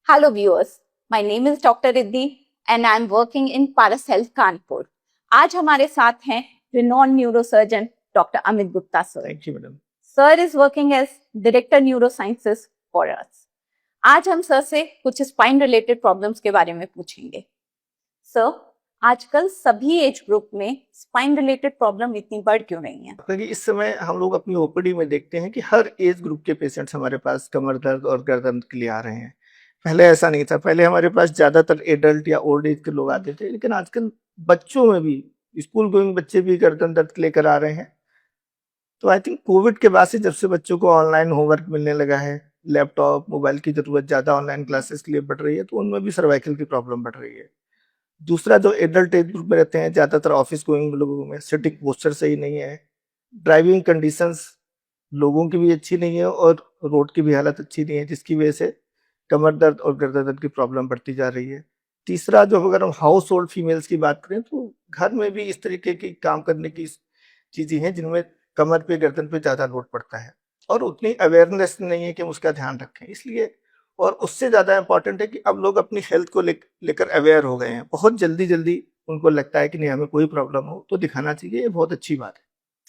Hello viewers, my name is Dr. Riddhi and I am working in Paras Health Kanpur. आज हमारे साथ हैं renowned neurosurgeon Dr. Amit Gupta sir. Thank you, madam. Sir is working as Director Neurosciences for us. आज हम sir से कुछ spine related problems के बारे में पूछेंगे. सर, आजकल सभी एज ग्रुप में स्पाइन रिलेटेड प्रॉब्लम इतनी बढ़ क्यों रही हैं? क्योंकि इस समय हम लोग अपनी ओपीडी में देखते हैं कि हर एज ग्रुप के पेशेंट्स हमारे पास कमर दर्द और गर्दन के लिए आ रहे हैं. पहले ऐसा नहीं था. पहले हमारे पास ज्यादातर एडल्ट या ओल्ड एज के लोग आते थे, लेकिन आजकल बच्चों में भी, स्कूल गोइंग बच्चे भी गर्दन दर्द लेकर आ रहे हैं. तो आई थिंक कोविड के बाद से जब से बच्चों को ऑनलाइन होमवर्क मिलने लगा है, लैपटॉप मोबाइल की जरूरत ज्यादा ऑनलाइन क्लासेस के लिए बढ़ रही है, तो उनमें भी सर्वाइकल की प्रॉब्लम बढ़ रही है. दूसरा, जो एडल्ट एज ग्रुप में रहते हैं, ज्यादातर ऑफिस गोइंग लोगों में सिटिंग पोस्चर सही नहीं है, ड्राइविंग कंडीशंस लोगों की भी अच्छी नहीं है और रोड की भी हालत अच्छी नहीं है, जिसकी वजह से कमर दर्द और गर्दन दर्द की प्रॉब्लम बढ़ती जा रही है. तीसरा, जो अगर हम हाउस होल्ड फीमेल्स की बात करें, तो घर में भी इस तरीके की काम करने की चीजें हैं जिनमें कमर पे गर्दन पे ज्यादा लोड पड़ता है और उतनी अवेयरनेस नहीं है कि हम उसका ध्यान रखें. इसलिए, और उससे ज्यादा इंपॉर्टेंट है कि अब लोग अपनी हेल्थ को लेकर अवेयर हो गए हैं. बहुत जल्दी जल्दी उनको लगता है कि नहीं, हमें कोई प्रॉब्लम हो तो दिखाना चाहिए. ये बहुत अच्छी बात है.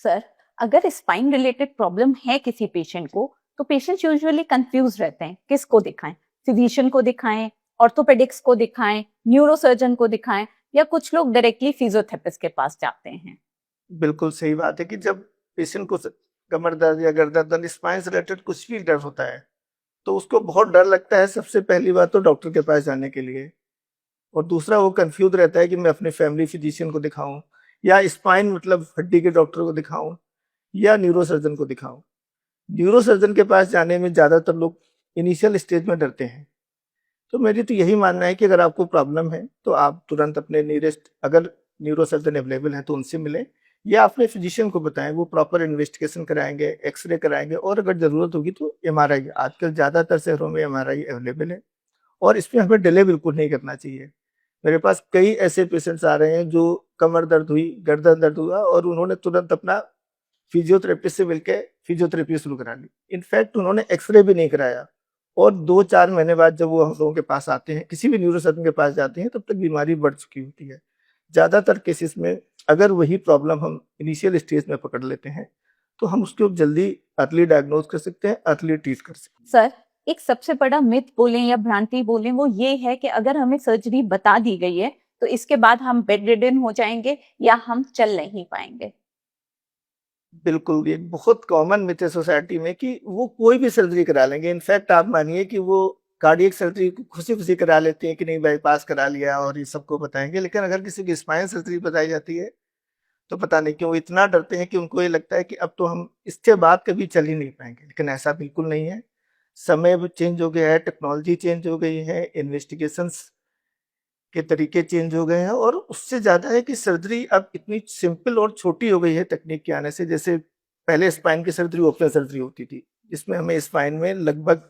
सर, अगर स्पाइन रिलेटेड प्रॉब्लम है किसी पेशेंट को, तो पेशेंट्स यूजुअली कंफ्यूज रहते हैं. किसको दिखाएं? फिजिशियन को दिखाएं, ऑर्थोपेडिक्स को दिखाएं, न्यूरोसर्जन को दिखाएं, या कुछ लोग डायरेक्टली फिजियोथेरेपिस्ट के पास जाते हैं? बिल्कुल सही बात है कि जब पेशेंट को कमर दर्द या गर्दन दर्द, स्पाइन से रिलेटेड कुछ भी दर्द होता है, तो उसको बहुत डर लगता है. सबसे पहली बात तो डॉक्टर के पास जाने के लिए, और दूसरा वो कंफ्यूज रहता है कि मैं अपने फैमिली फिजिशियन को दिखाऊं, या स्पाइन मतलब हड्डी के डॉक्टर को दिखाऊं, या न्यूरोसर्जन को दिखाऊं. न्यूरोसर्जन के पास जाने में ज्यादातर लोग इनिशियल स्टेज में डरते हैं. तो मेरी तो यही मानना है कि अगर आपको प्रॉब्लम है तो आप तुरंत अपने नियरेस्ट, अगर न्यूरोसर्जन अवेलेबल है तो उनसे मिलें, या अपने फिजिशियन को बताएं. वो प्रॉपर इन्वेस्टिगेशन कराएंगे, एक्सरे कराएंगे, और अगर जरूरत होगी तो एमआरआई. आजकल ज्यादातर शहरों में एमआरआई अवेलेबल है और इसमें हमें डिले बिल्कुल नहीं करना चाहिए. मेरे पास कई ऐसे पेशेंट्स आ रहे हैं जो कमर दर्द हुई, गर्दन दर्द हुआ, और उन्होंने तुरंत अपना फिजियोथेरेपिस्ट से मिलकर फिजियोथेरेपी शुरू करा ली. इनफैक्ट उन्होंने एक्सरे भी नहीं कराया, और 2-4 महीने बाद जब वो हम लोगों के पास आते हैं, किसी भी न्यूरोसर्जन के पास जाते हैं, तब तक बीमारी बढ़ चुकी होती है. ज्यादातर केसेस में अगर वही प्रॉब्लम हम इनिशियल स्टेज में पकड़ लेते हैं, तो हम उसको जल्दी अर्ली डायग्नोज कर सकते हैं, अर्ली ट्रीट कर सकते हैं. सर, एक सबसे बड़ा मिथ बोलें या भ्रांति बोलें, वो ये है कि अगर हमें सर्जरी बता दी गई है तो इसके बाद हम बेड रिडन हो जाएंगे या हम चल नहीं पाएंगे. बिल्कुल, ये बहुत कॉमन मिथ है सोसाइटी में कि वो कोई भी सर्जरी करा लेंगे. इनफैक्ट आप मानिए कि वो कार्डियक सर्जरी खुशी खुशी करा लेते हैं कि नहीं, बाईपास करा लिया और ये सबको बताएंगे. लेकिन अगर किसी की स्पाइन सर्जरी बताई जाती है, तो पता नहीं क्यों इतना डरते हैं कि उनको ये लगता है कि अब तो हम इसके बाद कभी चल ही नहीं पाएंगे. लेकिन ऐसा बिल्कुल नहीं है. समय चेंज हो गया है, टेक्नोलॉजी चेंज हो गई है, इन्वेस्टिगेशंस के तरीके चेंज हो गए हैं, और उससे ज्यादा है कि सर्जरी अब इतनी सिंपल और छोटी हो गई है तकनीक के आने से. जैसे पहले स्पाइन की सर्जरी ओपन सर्जरी होती थी, जिसमें हमें स्पाइन में लगभग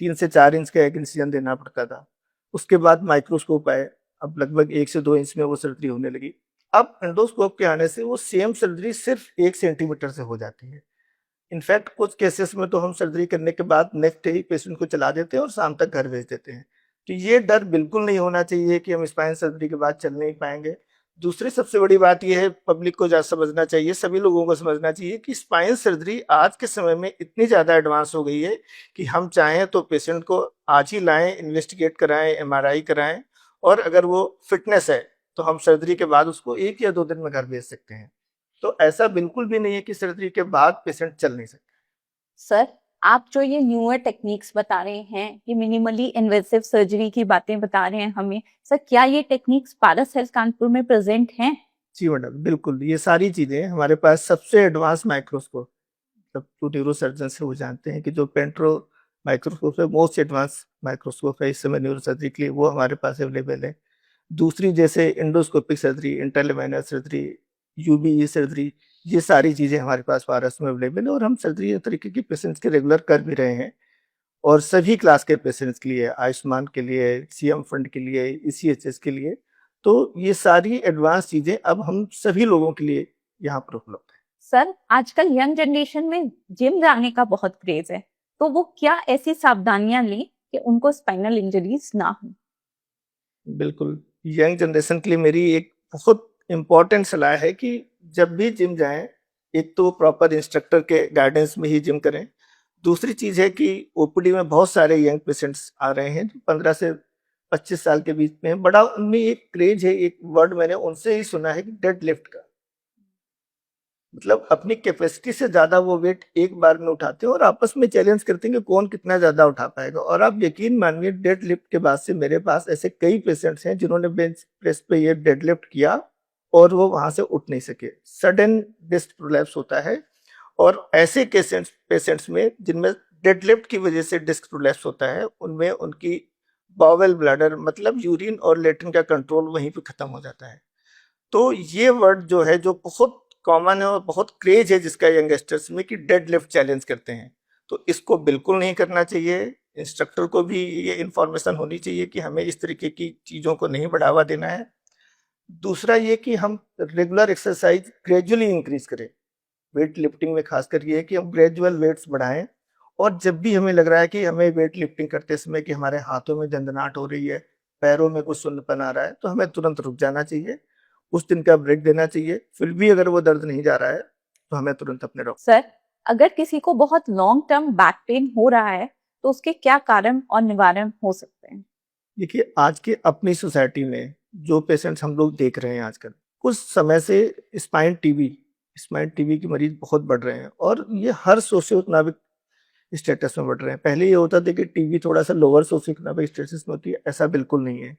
3 से 4 इंच का एक इंसिजन देना पड़ता था. उसके बाद माइक्रोस्कोप आए, अब लगभग 1 से 2 इंच में वो सर्जरी होने लगी. अब एंडोस्कोप के आने से वो सेम सर्जरी सिर्फ 1 सेंटीमीटर से हो जाती है. इनफैक्ट कुछ केसेस में तो हम सर्जरी करने के बाद नेक्स्ट डे ही पेशेंट को चला देते हैं और शाम तक घर भेज देते हैं. तो ये डर बिल्कुल नहीं होना चाहिए कि हम स्पाइन सर्जरी के बाद चल नहीं पाएंगे. दूसरी सबसे बड़ी बात यह है, पब्लिक को ज्यादा समझना चाहिए, सभी लोगों को समझना चाहिए कि स्पाइन सर्जरी आज के समय में इतनी ज्यादा एडवांस हो गई है कि हम चाहें तो पेशेंट को आज ही लाएं, इन्वेस्टिगेट कराएं, एमआरआई कराएं, और अगर वो फिटनेस है तो हम सर्जरी के बाद उसको 1 या 2 दिन में घर भेज सकते हैं. तो ऐसा बिल्कुल भी नहीं है कि सर्जरी के बाद पेशेंट चल नहीं सकते. सर, आप जो ये न्यूअर टेक्निक्स बता रहे हैं, ये मिनिमली इन्वेसिव सर्जरी की बातें बता रहे हैं हमें, सर क्या ये टेक्निक्स पारस हेल्थ कानपुर में प्रेजेंट हैं? जी मैडम, बिल्कुल. ये सारी चीजें हमारे पास सबसे एडवांस माइक्रोस्कोप, मतलब जो न्यूरोसर्जन से वो जानते हैं कि जो पेंट्रो माइक्रोस्कोप है, मोस्ट एडवांस माइक्रोस्कोप है इस समय न्यूरोसर्जरी के लिए, वो हमारे पास अवेलेबल है. दूसरी, जैसे इंडोस्कोपिक सर्जरी, इंटरलेमिनर सर्जरी, यूबीई सर्जरी, ये सारी चीजें हमारे पास पारस में अवेलेबल है, और हम सर्जरी तरीके की पेशेंट्स के रेगुलर कर भी रहे हैं. और सभी क्लास के पेशेंट्स के लिए, आयुष्मान के लिए, सीएम फंड के लिए, ईसीएचएस के लिए. तो ये सारी एडवांस चीजें अब हम सभी लोगों के लिए यहाँ पर उपलब्ध है. सर, आजकल यंग जनरेशन में जिम जाने का बहुत क्रेज है, तो वो क्या ऐसी सावधानियां लें कि उनको स्पाइनल इंजरीज ना हो? बिल्कुल, यंग जनरेशन के लिए मेरी एक बहुत इम्पोर्टेंट सलाह है कि जब भी जिम जाएँ, एक तो प्रॉपर इंस्ट्रक्टर के गाइडेंस में ही जिम करें। दूसरी चीज़ है कि ओपीडी में बहुत सारे यंग पेशेंट्स आ रहे हैं, जो 15 से 25 साल के बीच में हैं। बड़ा उनमें एक क्रेज़ है, एक वर्ड मैंने उनसे ही सुना है कि डेड लिफ्ट का। मतलब अपनी कैपेसिटी से ज़्यादा वो वेट एक बार में उठाते हैं और आपस में चैलेंज करते हैं कि कौन कितना ज़्यादा उठा पाएगा। और आप यकीन मानिए, डेड लिफ्ट के बाद से मेरे पास ऐसे कई पेशेंट्स हैं जिन्होंने बेंच प्रेस पे ये डेड लिफ्ट किया और वो वहाँ से उठ नहीं सके। सडन डिस्क प्रोलैप्स होता है और ऐसे पेशेंट्स में जिनमें डेड लिफ्ट की वजह से डिस्क प्रोलैप्स होता है, उनमें उनकी बाउवेल ब्लैडर मतलब यूरिन और लेट्रिन का कंट्रोल वहीं पे खत्म हो जाता है। तो ये वर्ड जो है, जो बहुत कॉमन है और बहुत क्रेज है जिसका यंगस्टर्स में, कि डेड लिफ्ट चैलेंज करते हैं, तो इसको बिल्कुल नहीं करना चाहिए। इंस्ट्रक्टर को भी ये इन्फॉर्मेशन होनी चाहिए कि हमें इस तरीके की चीज़ों को नहीं बढ़ावा देना है। दूसरा ये कि हम रेगुलर एक्सरसाइज ग्रेजुअली इंक्रीज करें। वेट लिफ्टिंग में खासकर ये है कि हम ग्रेजुअल वेट्स बढ़ाएं, और जब भी हमें लग रहा है कि हमें वेट लिफ्टिंग करते समय कि हमारे हाथों में झंझनाहट हो रही है, पैरों में कुछ सुन्नपन आ रहा है, तो हमें तुरंत रुक जाना चाहिए, उस दिन का ब्रेक देना चाहिए। फिर भी अगर वो दर्द नहीं जा रहा है तो हमें तुरंत अपने डॉक्टर। सर, अगर किसी को बहुत लॉन्ग टर्म बैक पेन हो रहा है तो उसके क्या कारण और निवारण हो सकते हैं? देखिए, आज के अपनी सोसाइटी में जो पेशेंट्स हम लोग देख रहे हैं आजकल, कुछ समय से स्पाइन टीबी के मरीज बहुत बढ़ रहे हैं, और ये हर सोशियो इकोनॉमिक स्टेटस में बढ़ रहे हैं। पहले ये होता था कि टीबी थोड़ा सा लोअर सोशियो इकोनॉमिक स्टेटस में होती है, ऐसा बिल्कुल नहीं है।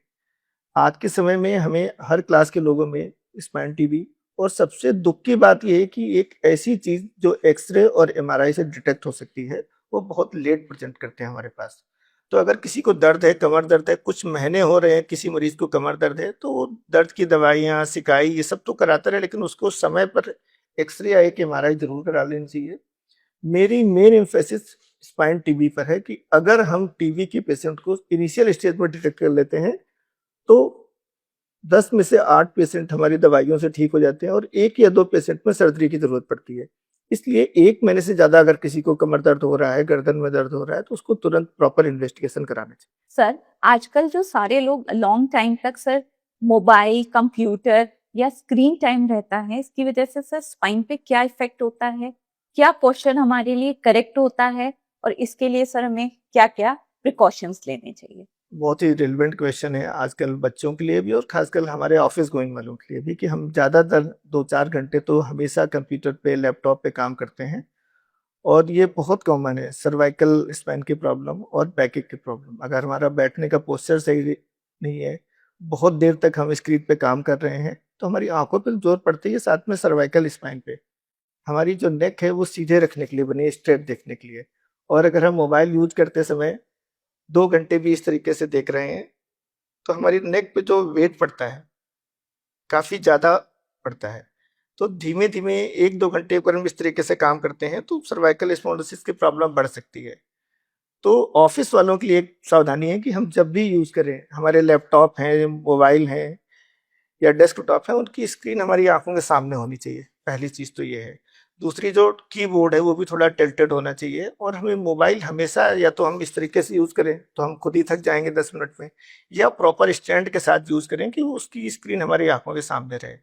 आज के समय में हमें हर क्लास के लोगों में स्पाइन टीबी, और सबसे दुख की बात यह है कि एक ऐसी चीज जो एक्सरे और एमआरआई से डिटेक्ट हो सकती है, वो बहुत लेट प्रेजेंट करते हैं हमारे पास। तो अगर किसी को दर्द है, कमर दर्द है, कुछ महीने हो रहे हैं किसी मरीज को कमर दर्द है, तो वो दर्द की दवाइयाँ, सिकाई, ये सब तो कराता रहे, लेकिन उसको समय पर एक्सरे या एक एमआरआई जरूर करा लेनी चाहिए। मेरी मेन एम्फेसिस स्पाइन टीबी पर है कि अगर हम टीबी के पेशेंट को इनिशियल स्टेज पर डिटेक्ट कर लेते हैं, तो 10 में से 8 पेशेंट हमारी दवाइयों से ठीक हो जाते हैं और 1 या 2 पेशेंट में सर्जरी की जरूरत पड़ती है। इसलिए 1 महीने से ज्यादा अगर किसी को कमर दर्द हो रहा है, गर्दन में दर्द हो रहा है, तो उसको तुरंत प्रॉपर इन्वेस्टिगेशन कराना चाहिए। सर, आजकल जो सारे लोग लॉन्ग टाइम तक सर मोबाइल, कंप्यूटर या स्क्रीन टाइम रहता है, इसकी वजह से सर स्पाइन पे क्या इफेक्ट होता है? क्या पोस्चर हमारे लिए करेक्ट होता है? और इसके लिए सर हमें क्या-क्या प्रिकॉशंस लेने चाहिए? बहुत ही रिलेवेंट क्वेश्चन है आजकल बच्चों के लिए भी और खासकर हमारे ऑफिस गोइंग वालों के लिए भी, कि हम ज़्यादातर 2-4 घंटे तो हमेशा कंप्यूटर पे, लैपटॉप पे काम करते हैं, और ये बहुत कॉमन है। सर्वाइकल स्पाइन की प्रॉब्लम और बैक की प्रॉब्लम, अगर हमारा बैठने का पोस्चर सही नहीं है, बहुत देर तक हम स्क्रीन पे काम कर रहे हैं, तो हमारी आंखों पर जोर पड़ती है, साथ में सर्वाइकल स्पाइन पे। हमारी जो नेक है वो सीधे रखने के लिए बनी है, स्ट्रेट देखने के लिए। और अगर हम मोबाइल यूज करते समय 2 घंटे भी इस तरीके से देख रहे हैं, तो हमारी नेक पे जो वेट पड़ता है, काफ़ी ज़्यादा पड़ता है। तो धीमे-धीमे 1-2 घंटे अगर हम इस तरीके से काम करते हैं, तो सर्वाइकल स्पॉन्डिलोसिस की प्रॉब्लम बढ़ सकती है। तो ऑफिस वालों के लिए एक सावधानी है कि हम जब भी यूज़ करें, हमारे लैपटॉप हैं, मोबाइल हैं या डेस्कटॉप है, उनकी स्क्रीन हमारी आँखों के सामने होनी चाहिए। पहली चीज़ तो ये है। दूसरी, जो कीबोर्ड है वो भी थोड़ा टिल्टेड होना चाहिए, और हमें मोबाइल हमेशा या तो हम इस तरीके से यूज़ करें तो हम खुद ही थक जाएँगे 10 मिनट में, या प्रॉपर स्टैंड के साथ यूज़ करें कि उसकी स्क्रीन हमारी आँखों के सामने रहे।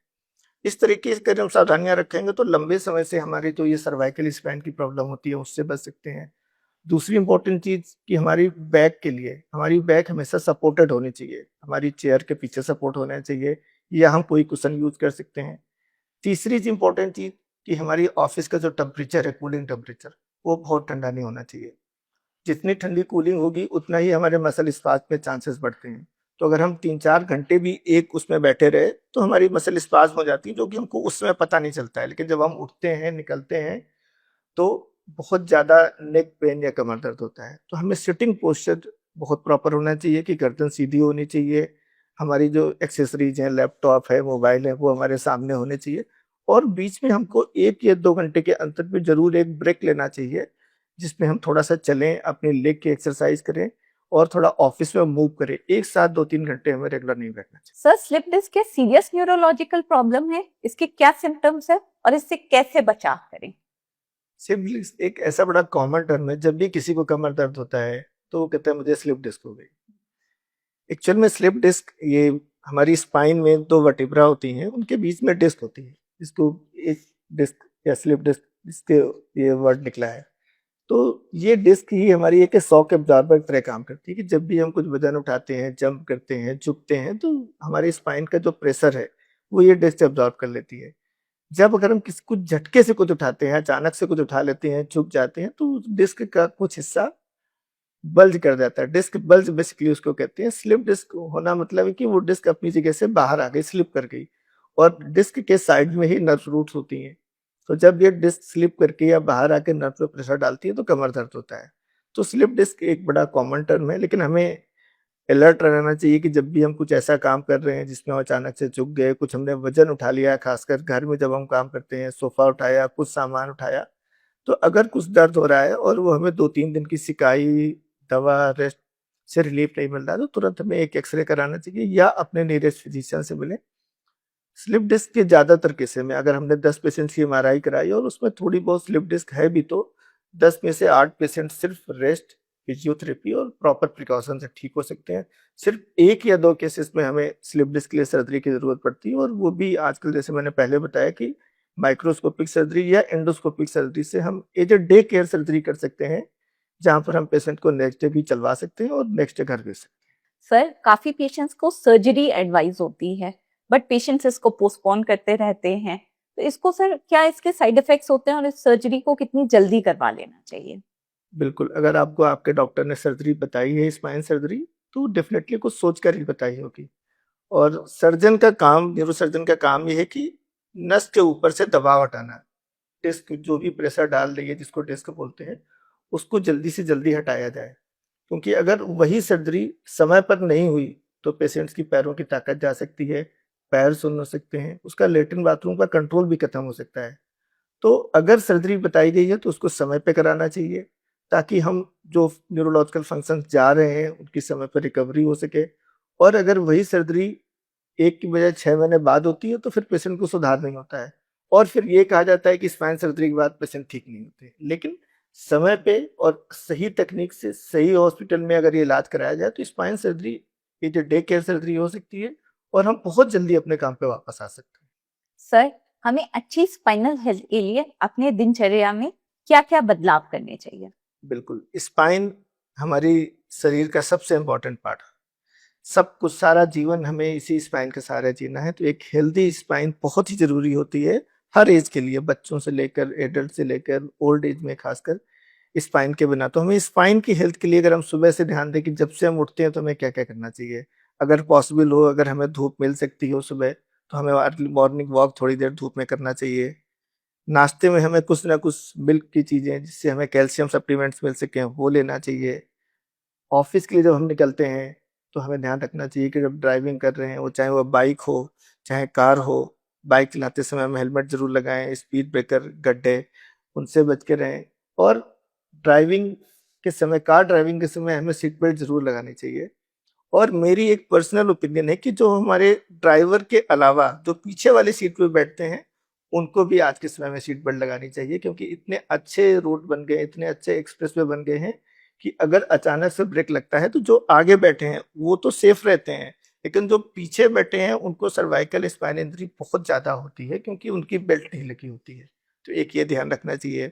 इस तरीके से अगर हम सावधानियाँ रखेंगे तो लंबे समय से हमारी जो ये सर्वाइकल स्पाइन की प्रॉब्लम होती है उससे बच सकते हैं। दूसरी इम्पोर्टेंट चीज़ कि हमारी बैक के लिए, हमारी बैक हमेशा सपोर्टेड होनी चाहिए। हमारी चेयर के पीछे सपोर्ट होना चाहिए, या हम कोई कुशन यूज़ कर सकते हैं। तीसरी इम्पोर्टेंट चीज़ कि हमारी ऑफिस का जो टेम्परेचर है, कूलिंग टेम्परेचर, वो बहुत ठंडा नहीं होना चाहिए। जितनी ठंडी कूलिंग होगी उतना ही हमारे मसल स्पाज़्म के चांसेस बढ़ते हैं। तो अगर हम 3-4 घंटे भी एक उसमें बैठे रहे तो हमारी मसल स्पाज़्म हो जाती है, जो कि हमको उस समय पता नहीं चलता है। लेकिन जब हम उठते हैं, निकलते हैं, तो बहुत ज़्यादा नेक पेन या कमर दर्द होता है। तो हमें सिटिंग पोस्चर बहुत प्रॉपर होना चाहिए कि गर्दन सीधी होनी चाहिए। हमारी जो एक्सेसरीज़ हैं, लैपटॉप है, मोबाइल है, वो हमारे सामने होने चाहिए, और बीच में हमको 1 या 2 घंटे के अंतर पे ज़रूर एक ब्रेक लेना चाहिए, जिसमें हम थोड़ा-सा चलें, अपनी लेग की एक्सरसाइज करें और थोड़ा ऑफिस में मूव करें। एक साथ 2-3 घंटे हमें रेगुलर नहीं बैठना चाहिए। सर, स्लिप डिस्क क्या सीरियस न्यूरोलॉजिकल प्रॉब्लम है? इसके क्या सिम्पटम्स है और इससे कैसे बचाव करें? स्लिप डिस्क एक ऐसा बड़ा कॉमन टर्म है, जब भी किसी को कमर दर्द होता है, तो वो कहता है मुझे स्लिप डिस्क हो गई। एक्चुअल में स्लिप डिस्क ये हमारी स्पाइन में दो वर्टिब्रा होती हैं, उनके बीच में डिस्क होती है, इसको एक डिस्क या स्लिप डिस्क इसके ये वर्ड निकला है। तो ये डिस्क ही हमारी एक शॉक एब्जॉर्बर की तरह काम करती है कि जब भी हम कुछ वजन उठाते हैं, जंप करते हैं, झुकते हैं, तो हमारे स्पाइन का जो प्रेशर है वो ये डिस्क एब्जॉर्ब कर लेती है। जब अगर हम किसी कुछ झटके से कुछ उठाते हैं, अचानक से कुछ उठा लेते हैं, झुक जाते हैं, तो डिस्क का कुछ हिस्सा बल्ज कर जाता है। डिस्क बल्ज बेसिकली उसको कहते हैं। स्लिप डिस्क होना मतलब है कि वो डिस्क अपनी जगह से बाहर आ गई, स्लिप कर गई, और डिस्क के साइड में ही नर्व रूट्स होती हैं। तो जब ये डिस्क स्लिप करके या बाहर आके नर्व पे प्रेशर डालती है तो कमर दर्द होता है। तो स्लिप डिस्क एक बड़ा कॉमन टर्म है, लेकिन हमें अलर्ट रहना चाहिए कि जब भी हम कुछ ऐसा काम कर रहे हैं जिसमें हम अचानक से झुक गए, कुछ हमने वजन उठा लिया, खासकर घर में जब हम काम करते हैं, सोफा उठाया, कुछ सामान उठाया, तो अगर कुछ दर्द हो रहा है और वो हमें 2-3 दिन की सिकाई, दवा, रेस्ट से रिलीफ नहीं मिल रहा है, तो तुरंत हमें एक एक्सरे कराना चाहिए या अपने नियरेस्ट फिजिशियन से मिलें। स्लिप डिस्क के ज़्यादातर केसेस में अगर हमने 10 पेशेंट्स की एमआरआई कराई और उसमें थोड़ी बहुत स्लिप डिस्क है भी, तो 10 में से 8 पेशेंट सिर्फ रेस्ट, फिजियोथेरेपी और प्रॉपर प्रिकॉशन से ठीक हो सकते हैं। सिर्फ 1 या 2 केसेस में हमें स्लिप डिस्क के लिए सर्जरी की ज़रूरत पड़ती है, और वो भी आजकल जैसे मैंने पहले बताया कि माइक्रोस्कोपिक सर्जरी या एंडोस्कोपिक सर्जरी से हम as a day care surgery कर सकते हैं, जहाँ पर हम पेशेंट को नेक्स्ट डे भी चलवा सकते हैं और नेक्स्ट डे घर भेज सकते हैं। सर, काफी पेशेंट्स को सर्जरी एडवाइस होती है, बट पेशेंट्स इसको पोस्टपोन करते रहते हैं। तो इसको सर, क्या इसके साइड इफेक्ट्स होते हैं और इस सर्जरी को कितनी जल्दी करवा लेना चाहिए? बिल्कुल, अगर आपको आपके डॉक्टर ने सर्जरी बताई है, स्पाइन सर्जरी, तो डेफिनेटली कुछ सोच कर ही बताई होगी। और सर्जन का काम, न्यूरोसर्जन का काम ये है कि नस के ऊपर से दबाव हटाना। डिस्क जो भी प्रेशर डाल रही है, जिसको डिस्क बोलते हैं, उसको जल्दी से जल्दी हटाया जाए। क्योंकि अगर वही सर्जरी समय पर नहीं हुई, तो पेशेंट्स की पैरों की ताकत जा सकती है, पैर सुन्न हो सकते हैं, उसका लैट्रिन बाथरूम का कंट्रोल भी खत्म हो सकता है। तो अगर सर्जरी बताई गई है तो उसको समय पे कराना चाहिए, ताकि हम जो न्यूरोलॉजिकल फंक्शंस जा रहे हैं उनकी समय पर रिकवरी हो सके। और अगर वही सर्जरी 1 की बजाय 6 महीने बाद होती है तो फिर पेशेंट को सुधार नहीं होता है, और फिर ये कहा जाता है कि स्पाइन सर्जरी के बाद पेशेंट ठीक नहीं होते। लेकिन समय पे और सही तकनीक से सही हॉस्पिटल में अगर ये इलाज कराया जाए तो स्पाइन सर्जरी ये जो डे केयर सर्जरी हो सकती है, और हम बहुत जल्दी अपने काम पे वापस आ सकते हैं। सर, हमें अच्छी स्पाइनल हेल्थ के लिए अपने दिनचर्या में क्या-क्या बदलाव करने चाहिए? बिल्कुल, स्पाइन हमारी शरीर का सबसे इम्पोर्टेंट पार्ट है। सब कुछ, सारा जीवन हमें इसी स्पाइन के सहारे जीना है, तो एक हेल्दी स्पाइन बहुत ही ज़रूरी होती है हर एज के लिए, बच्चों से लेकर एडल्ट से लेकर ओल्ड एज में खासकर। स्पाइन के बिना तो हमें स्पाइन की हेल्थ के लिए अगर हम सुबह से ध्यान दें कि जब से हम उठते हैं तो हमें क्या-क्या करना चाहिए। अगर पॉसिबल हो, अगर हमें धूप मिल सकती हो सुबह, तो हमें अर्ली मॉर्निंग वॉक थोड़ी देर धूप में करना चाहिए। नाश्ते में हमें कुछ ना कुछ मिल्क की चीज़ें जिससे हमें कैल्शियम सप्लीमेंट्स मिल सकें, वो लेना चाहिए। ऑफिस के लिए जब हम निकलते हैं तो हमें ध्यान रखना चाहिए कि जब ड्राइविंग कर रहे हैं, वो चाहे वो बाइक हो, चाहे कार हो, बाइक चलाते समय हम हेलमेट ज़रूर लगाएँ, स्पीड ब्रेकर, गड्ढे, उनसे बच के रहें। और ड्राइविंग के समय, कार ड्राइविंग के समय हमें सीट बेल्ट ज़रूर लगानी चाहिए। और मेरी एक पर्सनल ओपिनियन है कि जो हमारे ड्राइवर के अलावा जो पीछे वाली सीट पे बैठते हैं, उनको भी आज के समय में सीट बेल्ट लगानी चाहिए, क्योंकि इतने अच्छे रोड बन गए, इतने अच्छे एक्सप्रेसवे बन गए हैं कि अगर अचानक से ब्रेक लगता है तो जो आगे बैठे हैं वो तो सेफ रहते हैं, लेकिन जो पीछे बैठे हैं उनको सर्वाइकल स्पाइन इंजरी बहुत ज़्यादा होती है, क्योंकि उनकी बेल्ट नहीं लगी होती है। तो एक ये ध्यान रखना चाहिए।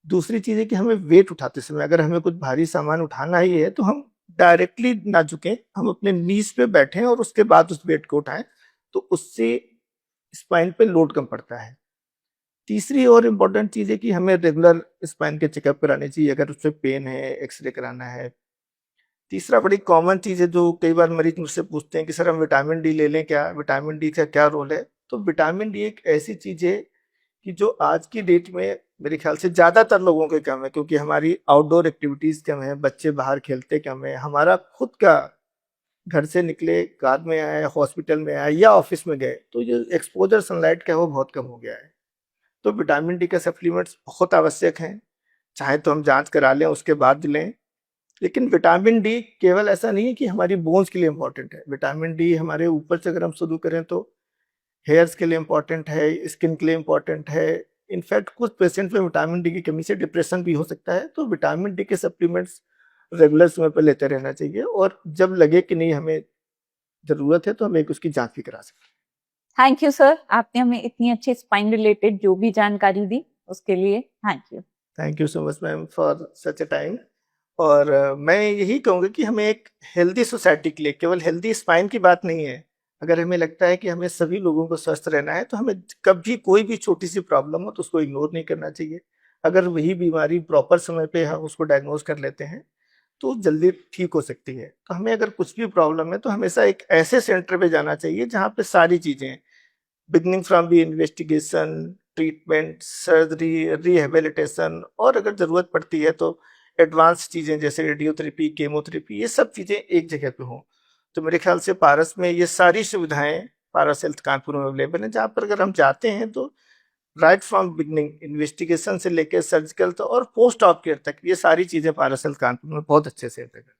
दूसरी चीज़ है कि हमें वेट उठाते समय अगर हमें कुछ भारी सामान उठाना ही है तो हम डायरेक्टली ना झुकें, हम अपने नीज़ पे बैठें और उसके बाद उस वेट को उठाएँ, तो उससे स्पाइन पे लोड कम पड़ता है। तीसरी और इम्पोर्टेंट चीज़ है कि हमें रेगुलर स्पाइन के चेकअप कराने चाहिए अगर उसमें पेन है, एक्स-रे कराना है। तीसरा बड़ी कॉमन चीज़ है जो कई बार मरीज़ मुझसे पूछते हैं कि सर हम विटामिन डी ले लें क्या? विटामिन डी का क्या रोल है? तो विटामिन डी एक ऐसी चीज़ है कि जो आज की डेट में मेरे ख्याल से ज़्यादातर लोगों के कम है, क्योंकि हमारी आउटडोर एक्टिविटीज़ कम है, बच्चे बाहर खेलते कम है, हमारा खुद का घर से निकले, कार में आए, हॉस्पिटल में आए या ऑफिस में गए, तो ये एक्सपोज़र सनलाइट का है वो बहुत कम हो गया है। तो विटामिन डी के सप्लीमेंट्स बहुत आवश्यक हैं, चाहे तो हम जाँच करा लें उसके बाद लें। लेकिन विटामिन डी केवल ऐसा नहीं है कि हमारी बोन्स के लिए इम्पोर्टेंट है, विटामिन डी हमारे ऊपर से अगर हम शुरू करें तो हेयर्स के लिए इम्पोर्टेंट है, स्किन के लिए इम्पोर्टेंट है। इनफैक्ट कुछ पेशेंट में विटामिन डी की कमी से डिप्रेशन भी हो सकता है, तो विटामिन डी के सप्लीमेंट्स रेगुलर समय पर लेते रहना चाहिए, और जब लगे कि नहीं हमें ज़रूरत है तो हम एक उसकी जाँच भी करा सकते हैं। थैंक यू सर, आपने हमें इतनी अच्छी स्पाइन रिलेटेड जो भी जानकारी दी उसके लिए thank you. Thank you so much ma'am for such a time. और मैं यही कहूँगा कि हमें एक हेल्दी सोसाइटी के लिए केवल हेल्दी स्पाइन की बात नहीं है। अगर हमें लगता है कि हमें सभी लोगों को स्वस्थ रहना है, तो हमें कभी कोई भी छोटी-सी प्रॉब्लम हो तो उसको इग्नोर नहीं करना चाहिए। अगर वही बीमारी प्रॉपर समय पे हम उसको डायग्नोज़ कर लेते हैं, तो जल्दी ठीक हो सकती है। तो हमें अगर कुछ भी प्रॉब्लम है तो हमेशा एक ऐसे सेंटर पे जाना चाहिए जहाँ पे सारी चीज़ें, beginning from the investigation, treatment, surgery, rehabilitation, और अगर ज़रूरत पड़ती है तो एडवांस चीज़ें जैसे रेडियोथेरेपी, केमोथेरेपी, ये सब चीज़ें एक जगह पे हों। तो मेरे ख्याल से पारस में ये सारी सुविधाएँ पारस हेल्थ कानपुर में अवेलेबल हैं, जहाँ पर अगर हम जाते हैं तो राइट फ्रॉम बिगिनिंग इन्वेस्टिगेशन से लेके सर्जिकल तो और पोस्ट ऑप केयर तक ये सारी चीज़ें पारस हेल्थ कानपुर में बहुत अच्छे से अवेलेबल हैं।